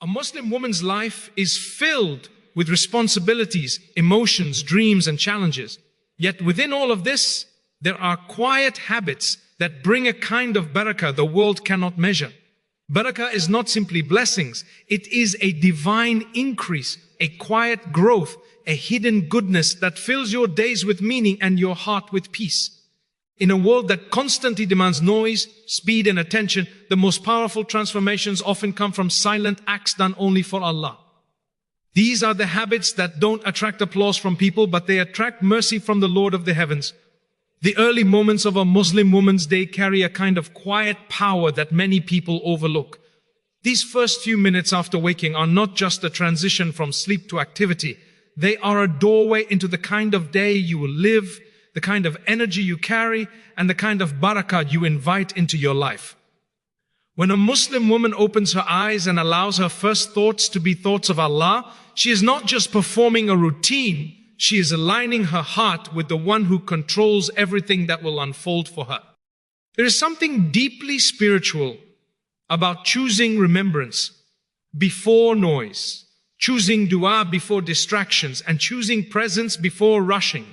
A Muslim woman's life is filled with responsibilities, emotions, dreams, and challenges. Yet within all of this, there are quiet habits that bring a kind of barakah the world cannot measure. Barakah is not simply blessings. It is a divine increase, a quiet growth, a hidden goodness that fills your days with meaning and your heart with peace. In a world that constantly demands noise, speed, and attention, the most powerful transformations often come from silent acts done only for Allah. These are the habits that don't attract applause from people, but they attract mercy from the Lord of the heavens. The early moments of a Muslim woman's day carry a kind of quiet power that many people overlook. These first few minutes after waking are not just a transition from sleep to activity. They are a doorway into the kind of day you will live, the kind of energy you carry, and the kind of barakah you invite into your life. When a Muslim woman opens her eyes and allows her first thoughts to be thoughts of Allah, she is not just performing a routine, she is aligning her heart with the one who controls everything that will unfold for her. There is something deeply spiritual about choosing remembrance before noise, choosing dua before distractions, and choosing presence before rushing.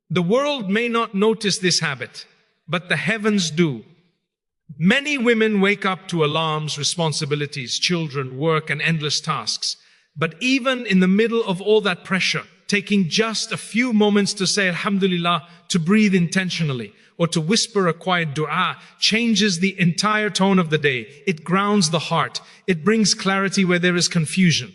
The world may not notice this habit, but the heavens do. Many women wake up to alarms, responsibilities, children, work, and endless tasks. But even in the middle of all that pressure, taking just a few moments to say Alhamdulillah, to breathe intentionally, or to whisper a quiet dua changes the entire tone of the day. It grounds the heart. It brings clarity where there is confusion.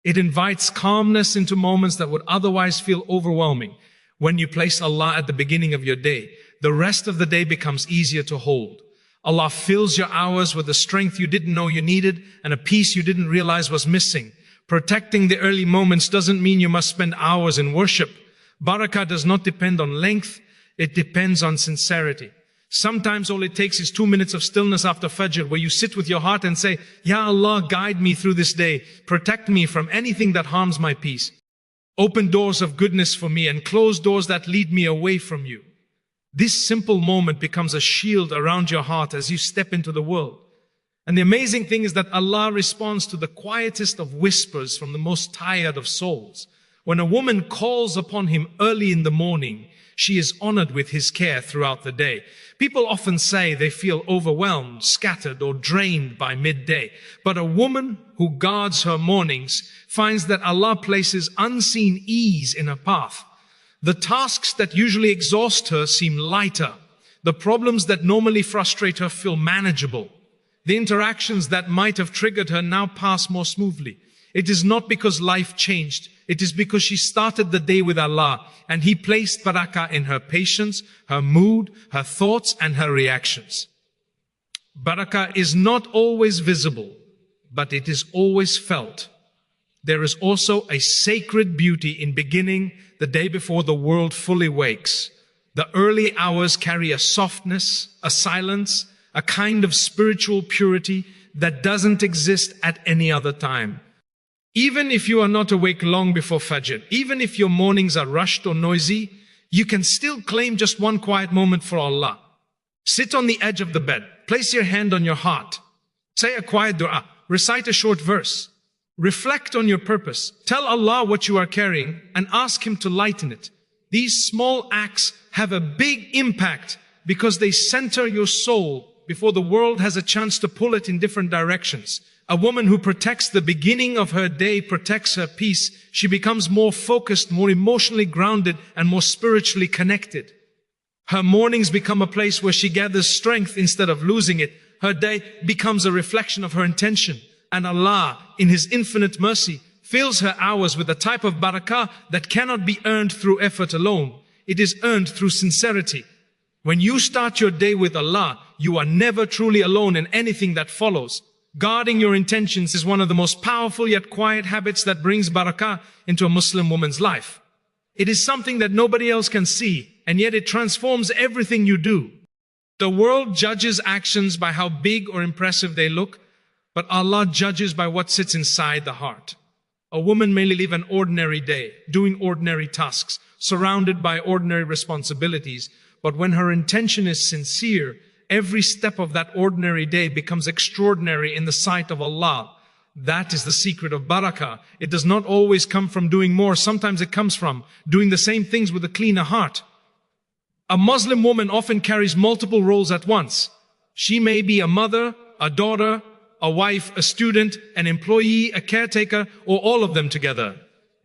It invites calmness into moments that would otherwise feel overwhelming. When you place Allah at the beginning of your day, the rest of the day becomes easier to hold. Allah fills your hours with a strength you didn't know you needed and a peace you didn't realize was missing. Protecting the early moments doesn't mean you must spend hours in worship. Barakah does not depend on length, it depends on sincerity. Sometimes all it takes is 2 minutes of stillness after Fajr, where you sit with your heart and say, Ya Allah, guide me through this day. Protect me from anything that harms my peace. Open doors of goodness for me and close doors that lead me away from you. This simple moment becomes a shield around your heart as you step into the world. And the amazing thing is that Allah responds to the quietest of whispers from the most tired of souls. When a woman calls upon Him early in the morning, she is honored with His care throughout the day. People often say they feel overwhelmed, scattered, or drained by midday. But a woman who guards her mornings finds that Allah places unseen ease in her path. The tasks that usually exhaust her seem lighter. The problems that normally frustrate her feel manageable. The interactions that might have triggered her now pass more smoothly. It is not because life changed. It is because she started the day with Allah and He placed barakah in her patience, her mood, her thoughts, and her reactions. Barakah is not always visible, but it is always felt. There is also a sacred beauty in beginning the day before the world fully wakes. The early hours carry a softness, a silence, a kind of spiritual purity that doesn't exist at any other time. Even if you are not awake long before Fajr, even if your mornings are rushed or noisy, you can still claim just one quiet moment for Allah. Sit on the edge of the bed, place your hand on your heart, say a quiet dua, recite a short verse, reflect on your purpose, tell Allah what you are carrying and ask Him to lighten it. These small acts have a big impact because they center your soul before the world has a chance to pull it in different directions. A woman who protects the beginning of her day protects her peace. She becomes more focused, more emotionally grounded, and more spiritually connected. Her mornings become a place where she gathers strength instead of losing it. Her day becomes a reflection of her intention. And Allah, in His infinite mercy, fills her hours with a type of barakah that cannot be earned through effort alone. It is earned through sincerity. When you start your day with Allah, you are never truly alone in anything that follows. Guarding your intentions is one of the most powerful yet quiet habits that brings barakah into a Muslim woman's life. It is something that nobody else can see, and yet it transforms everything you do. The world judges actions by how big or impressive they look, but Allah judges by what sits inside the heart. A woman may live an ordinary day, doing ordinary tasks, surrounded by ordinary responsibilities, but when her intention is sincere, every step of that ordinary day becomes extraordinary in the sight of Allah. That is the secret of barakah. It does not always come from doing more. Sometimes it comes from doing the same things with a cleaner heart. A Muslim woman often carries multiple roles at once. She may be a mother, a daughter, a wife, a student, an employee, a caretaker, or all of them together.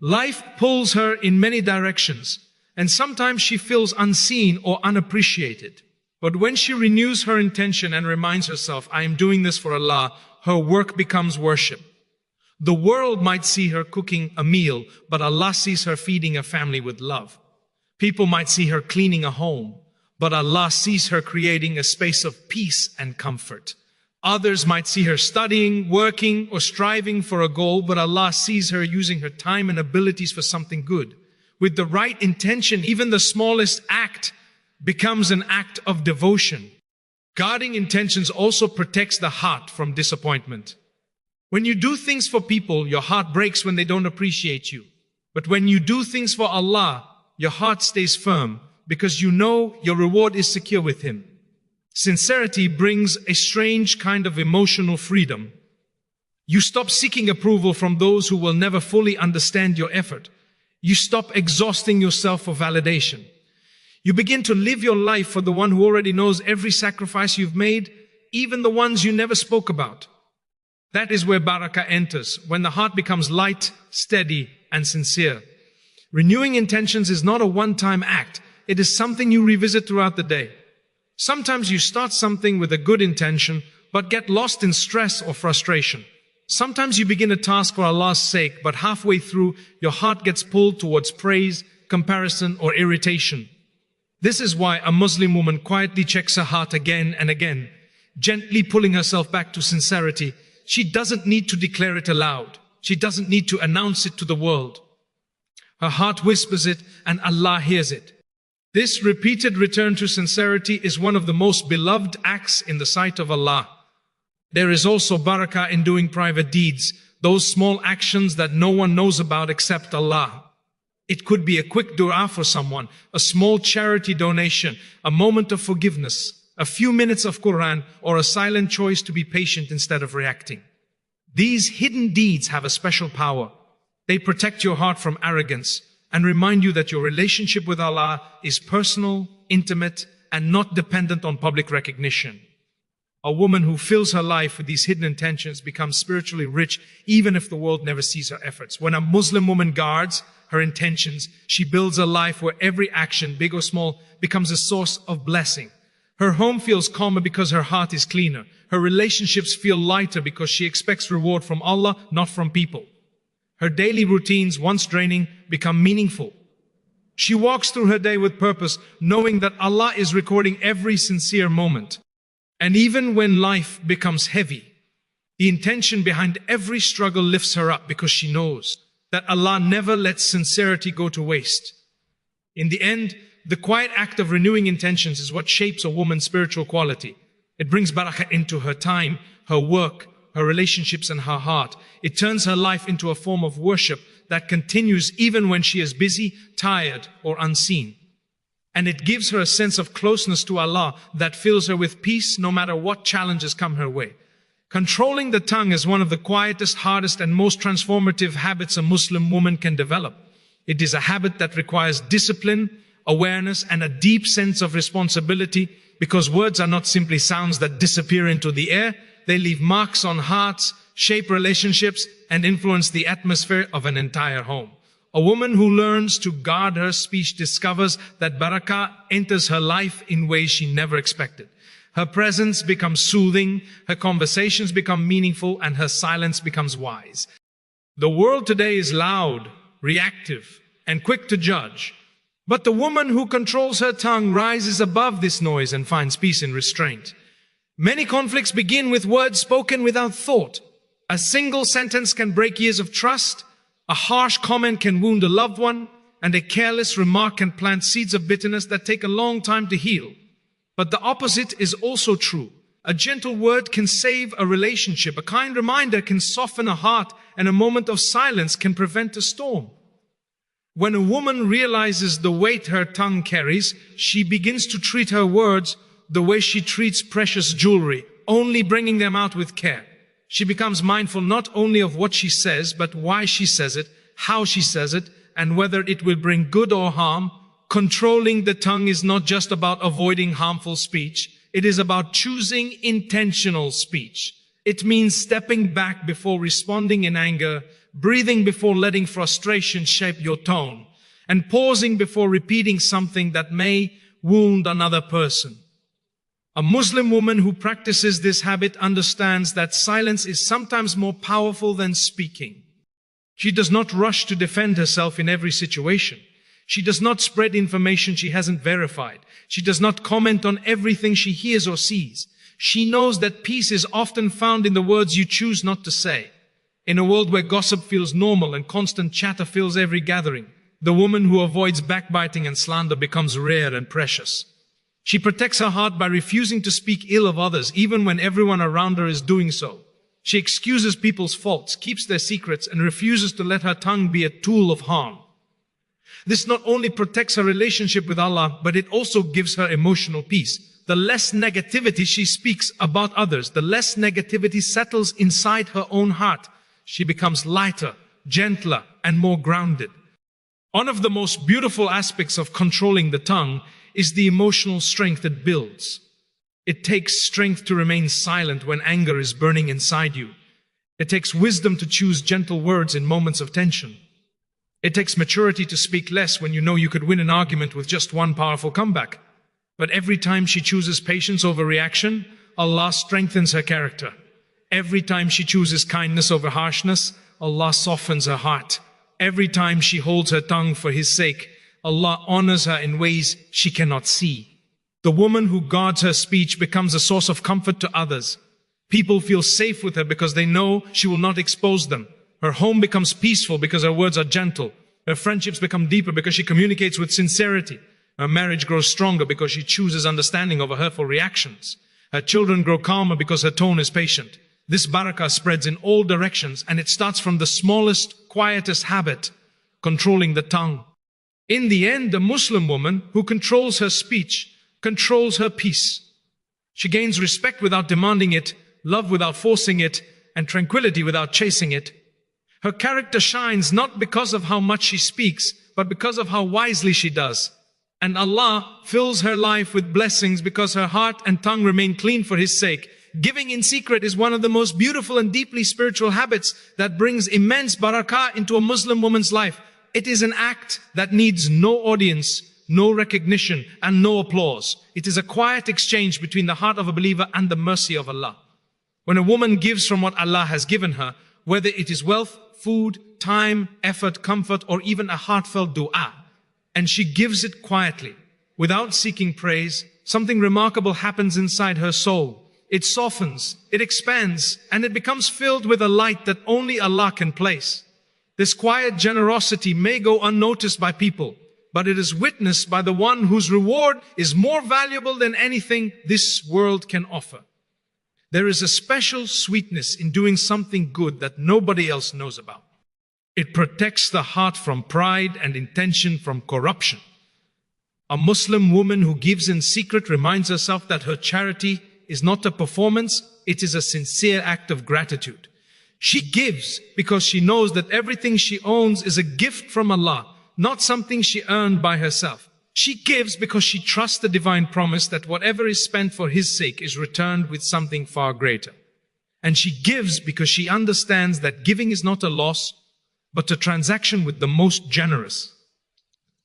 Life pulls her in many directions, and sometimes she feels unseen or unappreciated. But when she renews her intention and reminds herself, I am doing this for Allah, her work becomes worship. The world might see her cooking a meal, but Allah sees her feeding a family with love. People might see her cleaning a home, but Allah sees her creating a space of peace and comfort. Others might see her studying, working, or striving for a goal, but Allah sees her using her time and abilities for something good. With the right intention, even the smallest act becomes an act of devotion. Guarding intentions also protects the heart from disappointment. When you do things for people, your heart breaks when they don't appreciate you. But when you do things for Allah, your heart stays firm because you know your reward is secure with Him. Sincerity brings a strange kind of emotional freedom. You stop seeking approval from those who will never fully understand your effort. You stop exhausting yourself for validation. You begin to live your life for the one who already knows every sacrifice you've made, even the ones you never spoke about. That is where barakah enters, when the heart becomes light, steady, and sincere. Renewing intentions is not a one-time act. It is something you revisit throughout the day. Sometimes you start something with a good intention, but get lost in stress or frustration. Sometimes you begin a task for Allah's sake, but halfway through, your heart gets pulled towards praise, comparison, or irritation. This is why a Muslim woman quietly checks her heart again and again, gently pulling herself back to sincerity. She doesn't need to declare it aloud. She doesn't need to announce it to the world. Her heart whispers it, and Allah hears it. This repeated return to sincerity is one of the most beloved acts in the sight of Allah. There is also barakah in doing private deeds, those small actions that no one knows about except Allah. It could be a quick dua for someone, a small charity donation, a moment of forgiveness, a few minutes of Qur'an, or a silent choice to be patient instead of reacting. These hidden deeds have a special power. They protect your heart from arrogance and remind you that your relationship with Allah is personal, intimate, and not dependent on public recognition. A woman who fills her life with these hidden intentions becomes spiritually rich even if the world never sees her efforts. When a Muslim woman guards her intentions, she builds a life where every action, big or small, becomes a source of blessing. Her home feels calmer because her heart is cleaner. Her relationships feel lighter because she expects reward from Allah, not from people. Her daily routines, once draining, become meaningful. She walks through her day with purpose, knowing that Allah is recording every sincere moment. And even when life becomes heavy, the intention behind every struggle lifts her up because she knows that Allah never lets sincerity go to waste. In the end, the quiet act of renewing intentions is what shapes a woman's spiritual quality. It brings barakah into her time, her work, her relationships, and her heart. It turns her life into a form of worship that continues even when she is busy, tired, or unseen. And it gives her a sense of closeness to Allah that fills her with peace no matter what challenges come her way. Controlling the tongue is one of the quietest, hardest, and most transformative habits a Muslim woman can develop. It is a habit that requires discipline, awareness, and a deep sense of responsibility, because words are not simply sounds that disappear into the air. They leave marks on hearts, shape relationships, and influence the atmosphere of an entire home. A woman who learns to guard her speech discovers that barakah enters her life in ways she never expected. Her presence becomes soothing, her conversations become meaningful, and her silence becomes wise. The world today is loud, reactive, and quick to judge. But the woman who controls her tongue rises above this noise and finds peace in restraint. Many conflicts begin with words spoken without thought. A single sentence can break years of trust. A harsh comment can wound a loved one, and a careless remark can plant seeds of bitterness that take a long time to heal. But the opposite is also true. A gentle word can save a relationship. A kind reminder can soften a heart, and a moment of silence can prevent a storm. When a woman realizes the weight her tongue carries, she begins to treat her words the way she treats precious jewelry, only bringing them out with care. She becomes mindful not only of what she says, but why she says it, how she says it, and whether it will bring good or harm. Controlling the tongue is not just about avoiding harmful speech. It is about choosing intentional speech. It means stepping back before responding in anger, breathing before letting frustration shape your tone, and pausing before repeating something that may wound another person. A Muslim woman who practices this habit understands that silence is sometimes more powerful than speaking. She does not rush to defend herself in every situation. She does not spread information she hasn't verified. She does not comment on everything she hears or sees. She knows that peace is often found in the words you choose not to say. In a world where gossip feels normal and constant chatter fills every gathering, the woman who avoids backbiting and slander becomes rare and precious. She protects her heart by refusing to speak ill of others, even when everyone around her is doing so. She excuses people's faults, keeps their secrets, and refuses to let her tongue be a tool of harm. This not only protects her relationship with Allah, but it also gives her emotional peace. The less negativity she speaks about others, the less negativity settles inside her own heart. She becomes lighter, gentler, and more grounded. One of the most beautiful aspects of controlling the tongue is the emotional strength it builds. It takes strength to remain silent when anger is burning inside you. It takes wisdom to choose gentle words in moments of tension. It takes maturity to speak less when you know you could win an argument with just one powerful comeback. But every time she chooses patience over reaction, Allah strengthens her character. Every time she chooses kindness over harshness, Allah softens her heart. Every time she holds her tongue for His sake, Allah honors her in ways she cannot see. The woman who guards her speech becomes a source of comfort to others. People feel safe with her because they know she will not expose them. Her home becomes peaceful because her words are gentle. Her friendships become deeper because she communicates with sincerity. Her marriage grows stronger because she chooses understanding over hurtful reactions. Her children grow calmer because her tone is patient. This barakah spreads in all directions, and it starts from the smallest, quietest habit, controlling the tongue. In the end, a Muslim woman who controls her speech controls her peace. She gains respect without demanding it, love without forcing it, and tranquility without chasing it. Her character shines not because of how much she speaks, but because of how wisely she does. And Allah fills her life with blessings because her heart and tongue remain clean for His sake. Giving in secret is one of the most beautiful and deeply spiritual habits that brings immense barakah into a Muslim woman's life. It is an act that needs no audience, no recognition, and no applause. It is a quiet exchange between the heart of a believer and the mercy of Allah. When a woman gives from what Allah has given her, whether it is wealth, food, time, effort, comfort, or even a heartfelt dua, and she gives it quietly, without seeking praise, something remarkable happens inside her soul. It softens, it expands, and it becomes filled with a light that only Allah can place. This quiet generosity may go unnoticed by people, but it is witnessed by the one whose reward is more valuable than anything this world can offer. There is a special sweetness in doing something good that nobody else knows about. It protects the heart from pride and intention from corruption. A Muslim woman who gives in secret reminds herself that her charity is not a performance, it is a sincere act of gratitude. She gives because she knows that everything she owns is a gift from Allah, not something she earned by herself. She gives because she trusts the divine promise that whatever is spent for His sake is returned with something far greater. And she gives because she understands that giving is not a loss, but a transaction with the most generous.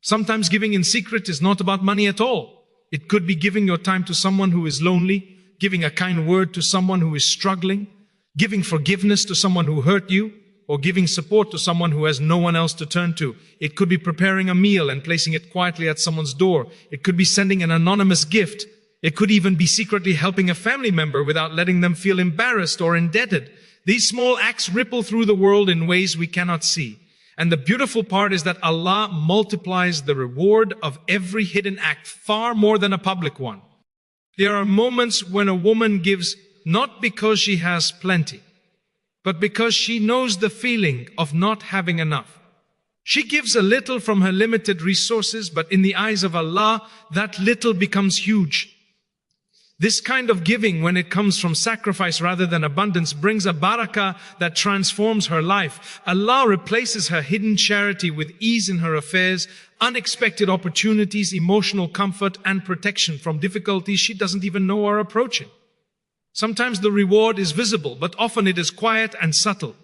Sometimes giving in secret is not about money at all. It could be giving your time to someone who is lonely, giving a kind word to someone who is struggling, giving forgiveness to someone who hurt you, or giving support to someone who has no one else to turn to. It could be preparing a meal and placing it quietly at someone's door. It could be sending an anonymous gift. It could even be secretly helping a family member without letting them feel embarrassed or indebted. These small acts ripple through the world in ways we cannot see. And the beautiful part is that Allah multiplies the reward of every hidden act far more than a public one. There are moments when a woman gives not because she has plenty, but because she knows the feeling of not having enough. She gives a little from her limited resources, but in the eyes of Allah, that little becomes huge. This kind of giving, when it comes from sacrifice rather than abundance, brings a barakah that transforms her life. Allah replaces her hidden charity with ease in her affairs, unexpected opportunities, emotional comfort, and protection from difficulties she doesn't even know are approaching. Sometimes the reward is visible, but often it is quiet and subtle.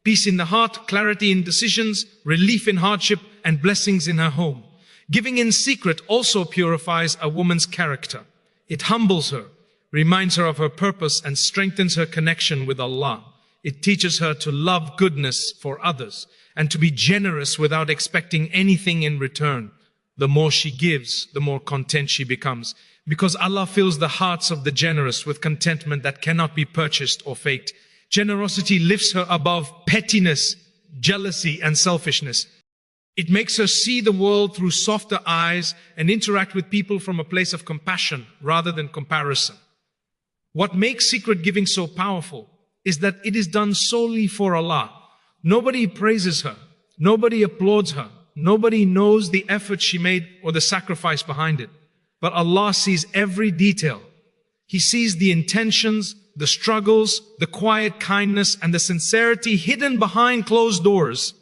Peace in the heart, clarity in decisions, relief in hardship, and blessings in her home. Giving in secret also purifies a woman's character. It humbles her, reminds her of her purpose, and strengthens her connection with Allah. It teaches her to love goodness for others and to be generous without expecting anything in return. The more she gives, the more content she becomes, because Allah fills the hearts of the generous with contentment that cannot be purchased or faked. Generosity lifts her above pettiness, jealousy, and selfishness. It makes her see the world through softer eyes and interact with people from a place of compassion rather than comparison. What makes secret giving so powerful is that it is done solely for Allah. Nobody praises her. Nobody applauds her. Nobody knows the effort she made or the sacrifice behind it. But Allah sees every detail. He sees the intentions, the struggles, the quiet kindness, and the sincerity hidden behind closed doors.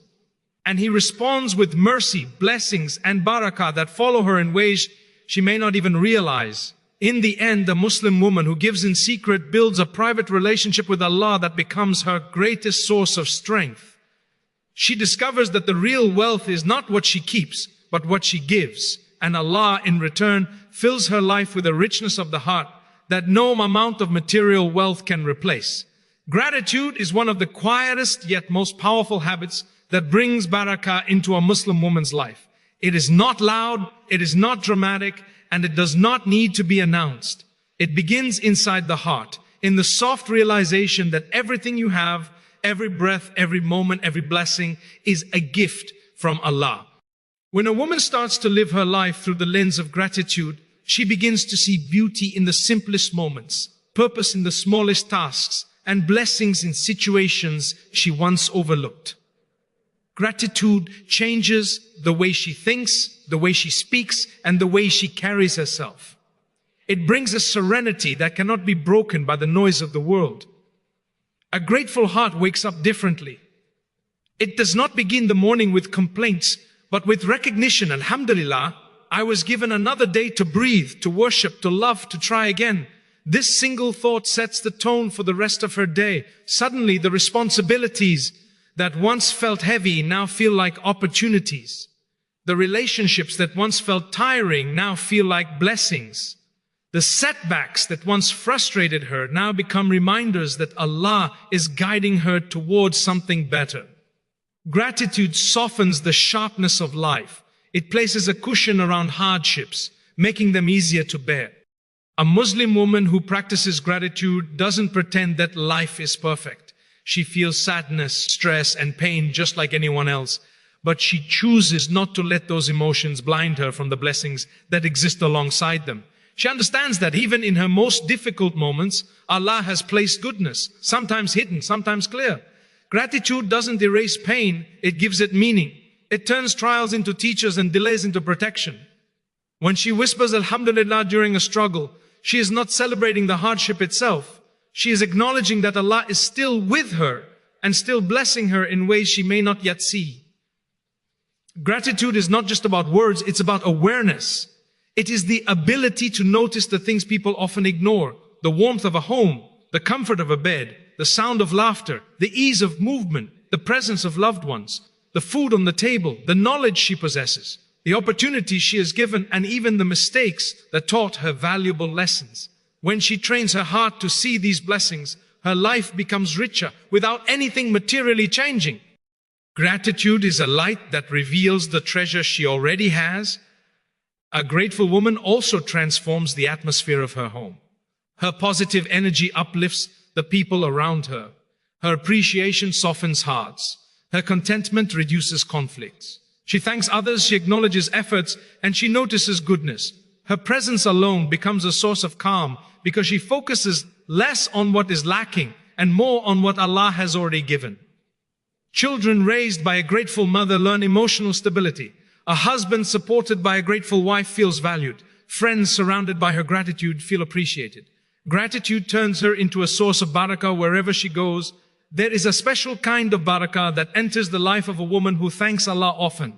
And He responds with mercy, blessings, and barakah that follow her in ways she may not even realize. In the end, the Muslim woman who gives in secret builds a private relationship with Allah that becomes her greatest source of strength. She discovers that the real wealth is not what she keeps, but what she gives. And Allah, in return, fills her life with a richness of the heart that no amount of material wealth can replace. Gratitude is one of the quietest yet most powerful habits that brings barakah into a Muslim woman's life. It is not loud, it is not dramatic, and it does not need to be announced. It begins inside the heart, in the soft realization that everything you have, every breath, every moment, every blessing is a gift from Allah. When a woman starts to live her life through the lens of gratitude, she begins to see beauty in the simplest moments, purpose in the smallest tasks, and blessings in situations she once overlooked. Gratitude changes the way she thinks, the way she speaks, and the way she carries herself. It brings a serenity that cannot be broken by the noise of the world. A grateful heart wakes up differently. It does not begin the morning with complaints, but with recognition. Alhamdulillah, I was given another day to breathe, to worship, to love, to try again. This single thought sets the tone for the rest of her day. Suddenly, the responsibilities that once felt heavy now feel like opportunities. The relationships that once felt tiring now feel like blessings. The setbacks that once frustrated her now become reminders that Allah is guiding her towards something better. Gratitude softens the sharpness of life. It places a cushion around hardships, making them easier to bear. A Muslim woman who practices gratitude doesn't pretend that life is perfect. She feels sadness, stress, and pain just like anyone else. But she chooses not to let those emotions blind her from the blessings that exist alongside them. She understands that even in her most difficult moments, Allah has placed goodness, sometimes hidden, sometimes clear. Gratitude doesn't erase pain, it gives it meaning. It turns trials into teachers and delays into protection. When she whispers Alhamdulillah during a struggle, she is not celebrating the hardship itself. She is acknowledging that Allah is still with her and still blessing her in ways she may not yet see. Gratitude is not just about words, it's about awareness. It is the ability to notice the things people often ignore. The warmth of a home, the comfort of a bed, the sound of laughter, the ease of movement, the presence of loved ones, the food on the table, the knowledge she possesses, the opportunities she is given, and even the mistakes that taught her valuable lessons. When she trains her heart to see these blessings, her life becomes richer without anything materially changing. Gratitude is a light that reveals the treasure she already has. A grateful woman also transforms the atmosphere of her home. Her positive energy uplifts the people around her. Her appreciation softens hearts. Her contentment reduces conflicts. She thanks others, she acknowledges efforts, and she notices goodness. Her presence alone becomes a source of calm because she focuses less on what is lacking and more on what Allah has already given. Children raised by a grateful mother learn emotional stability. A husband supported by a grateful wife feels valued. Friends surrounded by her gratitude feel appreciated. Gratitude turns her into a source of barakah wherever she goes. There is a special kind of barakah that enters the life of a woman who thanks Allah often.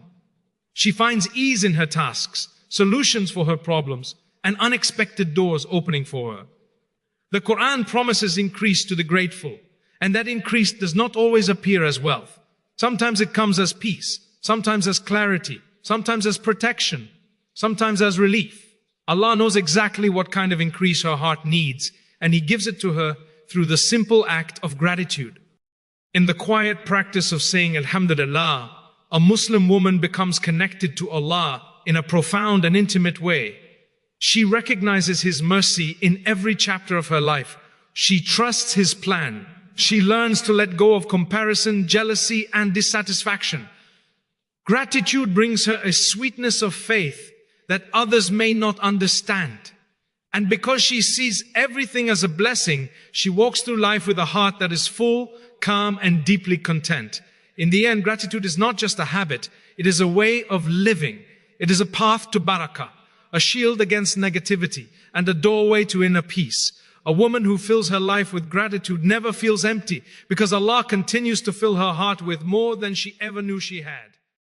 She finds ease in her tasks, solutions for her problems, and unexpected doors opening for her. The Qur'an promises increase to the grateful, and that increase does not always appear as wealth. Sometimes it comes as peace, sometimes as clarity, sometimes as protection, sometimes as relief. Allah knows exactly what kind of increase her heart needs, and He gives it to her through the simple act of gratitude. In the quiet practice of saying Alhamdulillah, a Muslim woman becomes connected to Allah in a profound and intimate way. She recognizes His mercy in every chapter of her life. She trusts His plan. She learns to let go of comparison, jealousy, and dissatisfaction. Gratitude brings her a sweetness of faith that others may not understand. And because she sees everything as a blessing, she walks through life with a heart that is full, calm, and deeply content. In the end, gratitude is not just a habit, it is a way of living. It is a path to barakah, a shield against negativity, and a doorway to inner peace. A woman who fills her life with gratitude never feels empty, because Allah continues to fill her heart with more than she ever knew she had.